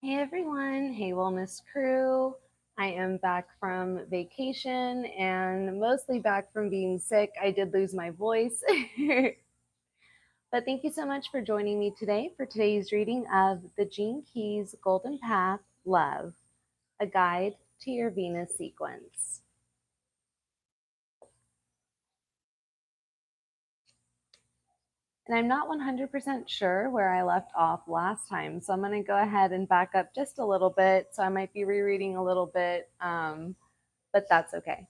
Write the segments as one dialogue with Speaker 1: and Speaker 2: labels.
Speaker 1: Hey everyone, hey Wellness Crew. I am back from vacation and mostly back from being sick. I did lose my voice. But thank you so much for joining me today for today's reading of the Gene Keys Golden Path Love, a guide to your Venus sequence. And I'm not 100% sure where I left off last time, so I'm going to go ahead and back up just a little bit. So I might be rereading a little bit, but that's okay.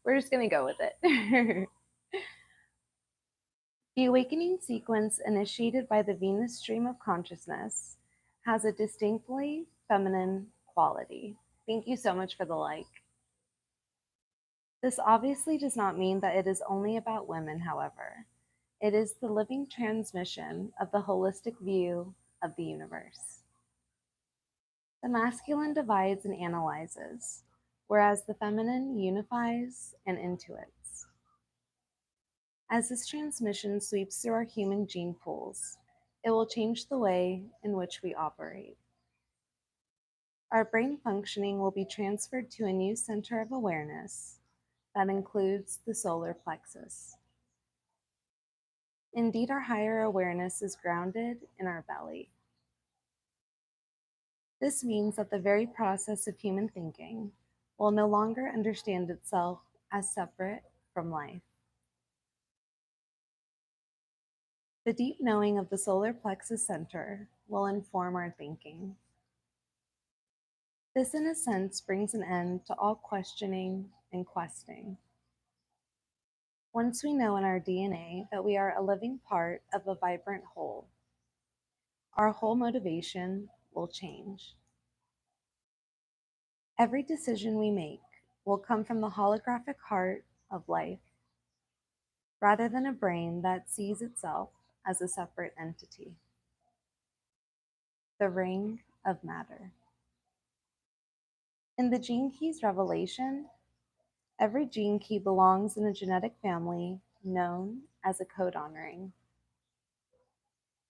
Speaker 1: We're just going to go with it. The awakening sequence initiated by the Venus stream of consciousness has a distinctly feminine quality. Thank you so much for the like. This obviously does not mean that it is only about women, however. It is the living transmission of the holistic view of the universe. The masculine divides and analyzes, whereas the feminine unifies and intuits. As this transmission sweeps through our human gene pools, it will change the way in which we operate. Our brain functioning will be transferred to a new center of awareness that includes the solar plexus. Indeed, our higher awareness is grounded in our belly. This means that the very process of human thinking will no longer understand itself as separate from life. The deep knowing of the solar plexus center will inform our thinking. This, in a sense, brings an end to all questioning and questing. Once we know in our DNA that we are a living part of a vibrant whole, our whole motivation will change. Every decision we make will come from the holographic heart of life, rather than a brain that sees itself as a separate entity. The ring of matter. In the Gene Keys revelation, every gene key belongs in a genetic family known as a codon ring.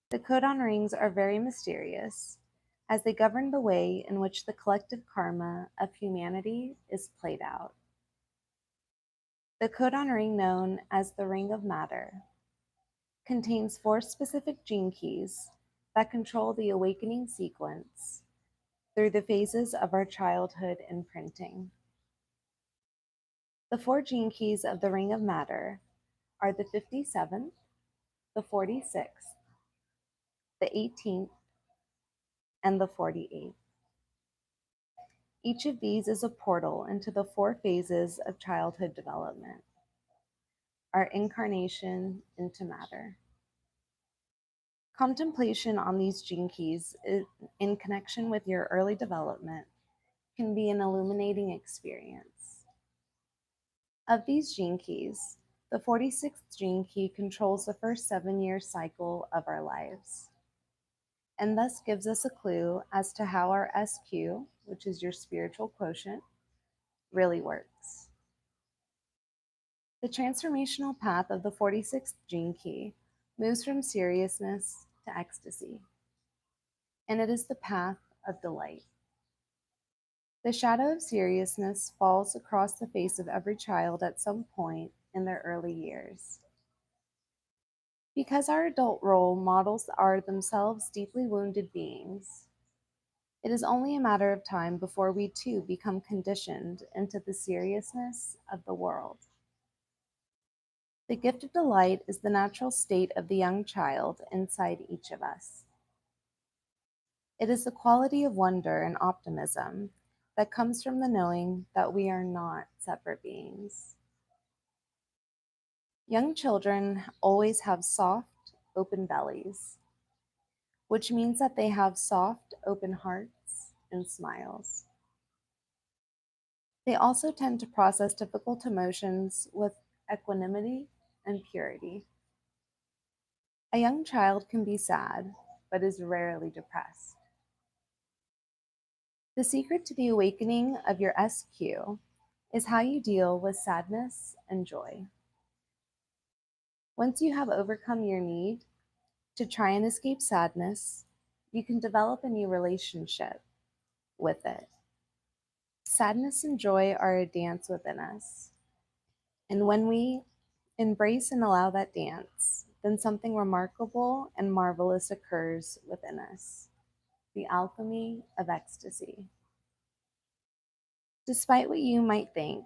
Speaker 1: The codon rings are very mysterious, as they govern the way in which the collective karma of humanity is played out. The codon ring, known as the ring of matter, contains 4 specific gene keys that control the awakening sequence through the phases of our childhood imprinting. The 4 gene keys of the ring of matter are the 57th, the 46th, the 18th, and the 48th. Each of these is a portal into the 4 phases of childhood development, our incarnation into matter. Contemplation on these gene keys in connection with your early development can be an illuminating experience. Of these gene keys, the 46th gene key controls the first 7-year cycle of our lives, and thus gives us a clue as to how our SQ, which is your spiritual quotient, really works. The transformational path of the 46th gene key moves from seriousness to ecstasy, and it is the path of delight. The shadow of seriousness falls across the face of every child at some point in their early years. Because our adult role models are themselves deeply wounded beings, it is only a matter of time before we too become conditioned into the seriousness of the world. The gift of delight is the natural state of the young child inside each of us. It is the quality of wonder and optimism that comes from the knowing that we are not separate beings. Young children always have soft, open bellies, which means that they have soft, open hearts and smiles. They also tend to process difficult emotions with equanimity and purity. A young child can be sad, but is rarely depressed. The secret to the awakening of your SQ is how you deal with sadness and joy. Once you have overcome your need to try and escape sadness, You can develop a new relationship with it. Sadness and joy are a dance within us. And when we embrace and allow that dance, then something remarkable and marvelous occurs within us, the alchemy of ecstasy. Despite what you might think,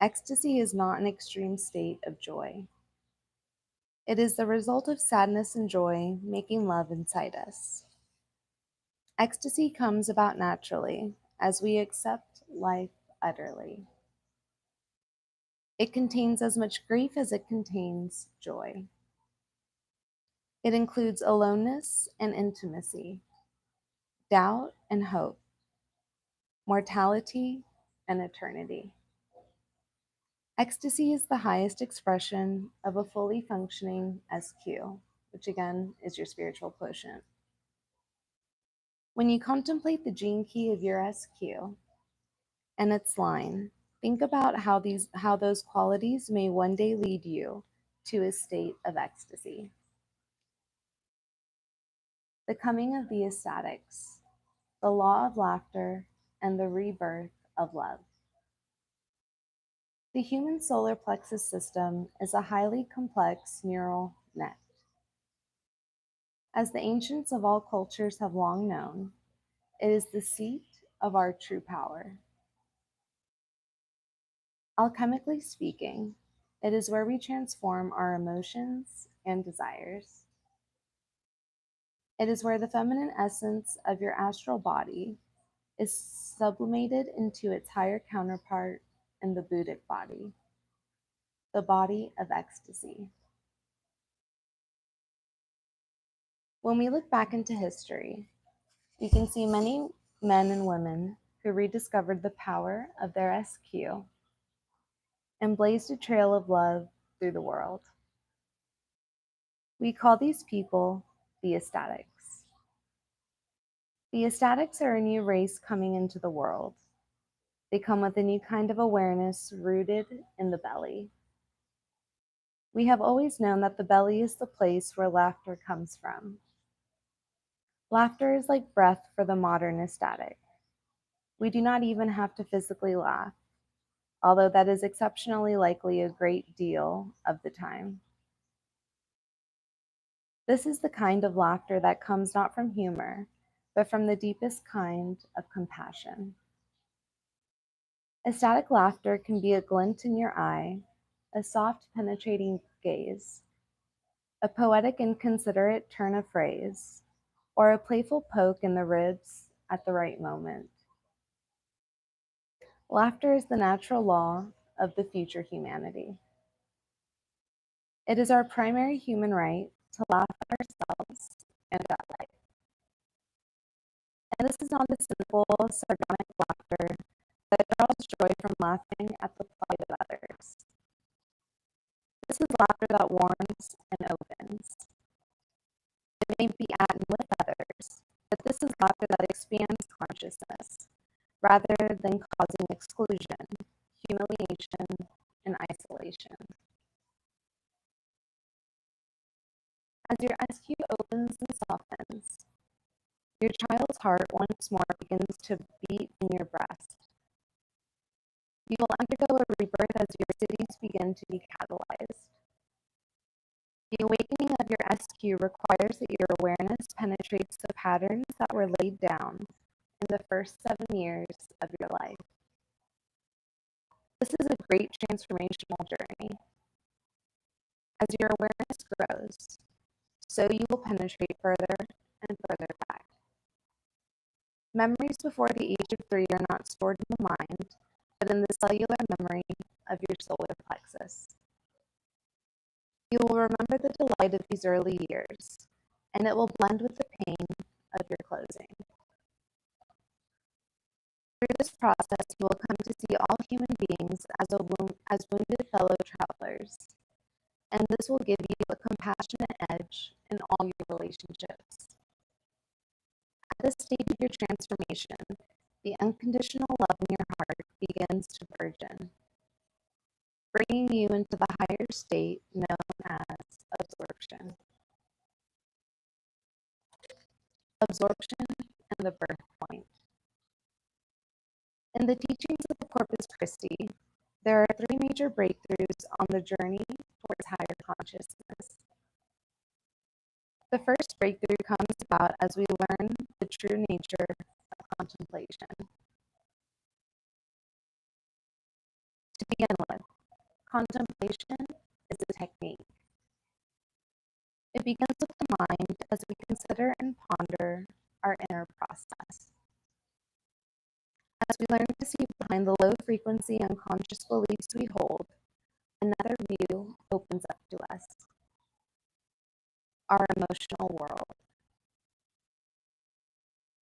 Speaker 1: ecstasy is not an extreme state of joy. It is the result of sadness and joy making love inside us. Ecstasy comes about naturally as we accept life utterly. It contains as much grief as it contains joy. It includes aloneness and intimacy, doubt and hope, mortality and eternity. Ecstasy is the highest expression of a fully functioning SQ, which again is your spiritual quotient. When you contemplate the gene key of your SQ and its line, think about how those qualities may one day lead you to a state of ecstasy. The coming of the ecstatics, the law of laughter, and the rebirth of love. The human solar plexus system is a highly complex neural net. As the ancients of all cultures have long known, it is the seat of our true power. Alchemically speaking, it is where we transform our emotions and desires. It is where the feminine essence of your astral body is sublimated into its higher counterpart in the Buddhic body, the body of ecstasy. When we look back into history, we can see many men and women who rediscovered the power of their SQ and blazed a trail of love through the world. We call these people the ecstatics. The ecstatics are a new race coming into the world. They come with a new kind of awareness rooted in the belly. We have always known that the belly is the place where laughter comes from. Laughter is like breath for the modern ecstatic. We do not even have to physically laugh, although that is exceptionally likely a great deal of the time. This is the kind of laughter that comes not from humor, but from the deepest kind of compassion. Ecstatic laughter can be a glint in your eye, a soft penetrating gaze, a poetic and considerate turn of phrase, or a playful poke in the ribs at the right moment. Laughter is the natural law of the future humanity. It is our primary human right to laugh at ourselves and at life. And this is not a simple, sardonic laughter that draws joy from laughing at the plight of others. This is laughter that warms and opens. It may be at and with others, but this is laughter that expands consciousness rather than causing exclusion, humiliation, and isolation. As your SQ opens and softens, your child's heart once more begins to beat in your breast. You will undergo a rebirth as your cities begin to be catalyzed. The awakening of your SQ requires that your awareness penetrates the patterns that were laid down in the first 7 years of your life. This is a great transformational journey. As your awareness grows, so you will penetrate further and further back. Memories before the age of 3 are not stored in the mind, but in the cellular memory of your solar plexus. You will remember the delight of these early years, and it will blend with the pain of your closing. Through this process, you will come to see all human beings as wounded fellow travelers, and this will give you a compassionate edge in all your relationships. At this stage of your transformation, the unconditional love in your heart begins to burgeon, bringing you into the higher state known as absorption. absorption, and the birth point. In the teachings of the Corpus Christi, there are three major breakthroughs on the journey towards higher consciousness. The first breakthrough comes about as we learn the true nature of contemplation. To begin with, contemplation is a technique. It begins with the mind as we consider and ponder our inner process. As we learn to see behind the low frequency unconscious beliefs we hold, another view opens up to us. Our emotional world.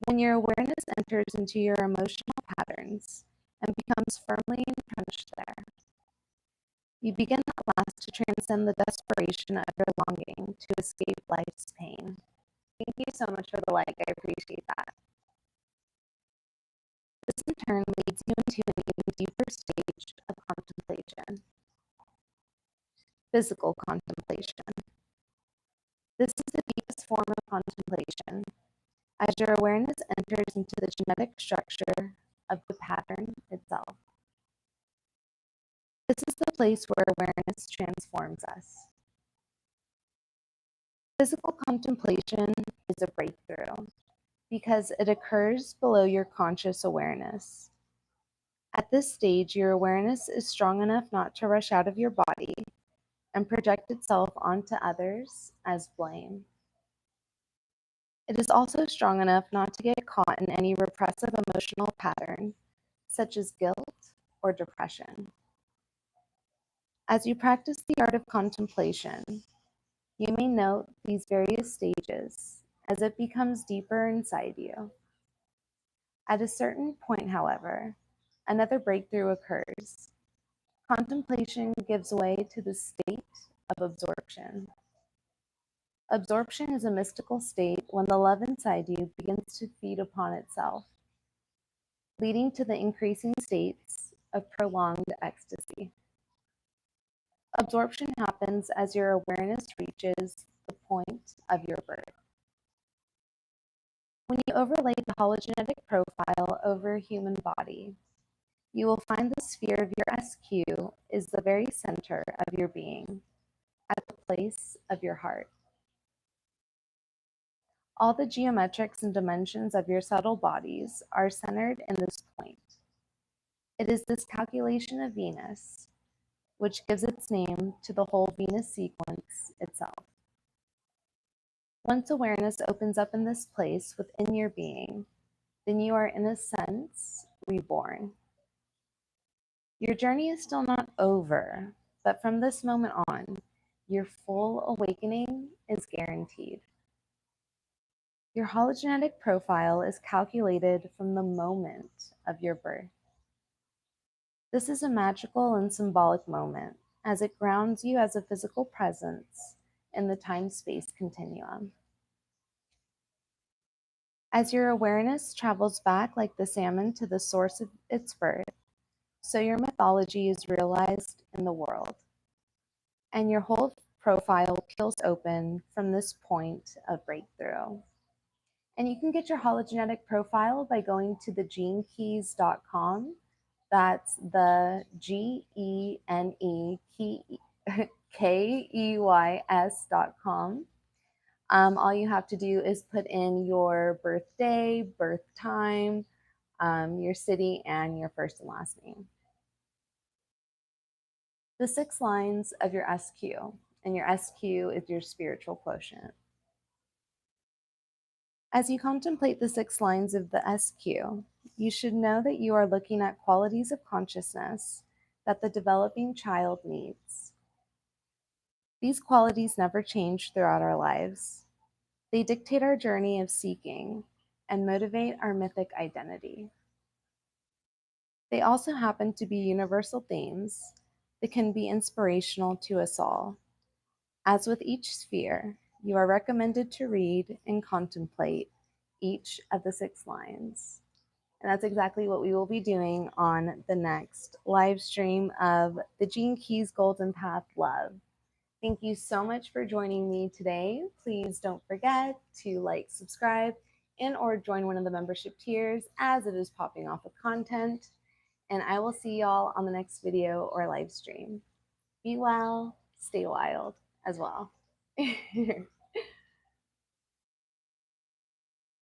Speaker 1: When your awareness enters into your emotional patterns and becomes firmly entrenched there, you begin at last to transcend the desperation of your longing to escape life's pain. Thank you so much for the like. I appreciate that. This in turn leads you into an even deeper stage of contemplation. Physical contemplation. This is the deepest form of contemplation, as your awareness enters into the genetic structure of the pattern itself. This is the place where awareness transforms us. Physical contemplation is a breakthrough because it occurs below your conscious awareness. At this stage, your awareness is strong enough not to rush out of your body and project itself onto others as blame. It is also strong enough not to get caught in any repressive emotional pattern, such as guilt or depression. As you practice the art of contemplation, you may note these various stages as it becomes deeper inside you. At a certain point, however, another breakthrough occurs. Contemplation gives way to the state of absorption. Absorption is a mystical state when the love inside you begins to feed upon itself, leading to the increasing states of prolonged ecstasy. Absorption happens as your awareness reaches the point of your birth. When you overlay the hologenetic profile over a human body, you will find the sphere of your SQ is the very center of your being, at the place of your heart. All the geometrics and dimensions of your subtle bodies are centered in this point. It is this calculation of Venus which gives its name to the whole Venus sequence itself. Once awareness opens up in this place within your being, then you are, in a sense, reborn. Your journey is still not over, but from this moment on, your full awakening is guaranteed. Your hologenetic profile is calculated from the moment of your birth. This is a magical and symbolic moment, as it grounds you as a physical presence in the time-space continuum. As your awareness travels back like the salmon to the source of its birth, so your mythology is realized in the world, and your whole profile peels open from this point of breakthrough. And you can get your hologenetic profile by going to thegenekeys.com. That's the GENEKEYS.com. All you have to do is put in your birthday, birth time, your city, and your first and last name. The 6 lines of your SQ, and your SQ is your spiritual quotient. As you contemplate the 6 lines of the SQ, you should know that you are looking at qualities of consciousness that the developing child needs. These qualities never change throughout our lives. They dictate our journey of seeking and motivate our mythic identity. They also happen to be universal themes that can be inspirational to us all. As with each sphere, you are recommended to read and contemplate each of the 6 lines. And that's exactly what we will be doing on the next live stream of the Gene Keys Golden Path Love. Thank you so much for joining me today. Please don't forget to like, subscribe, and or join one of the membership tiers as it is popping off with content. And I will see y'all on the next video or live stream. Be well, stay wild as well.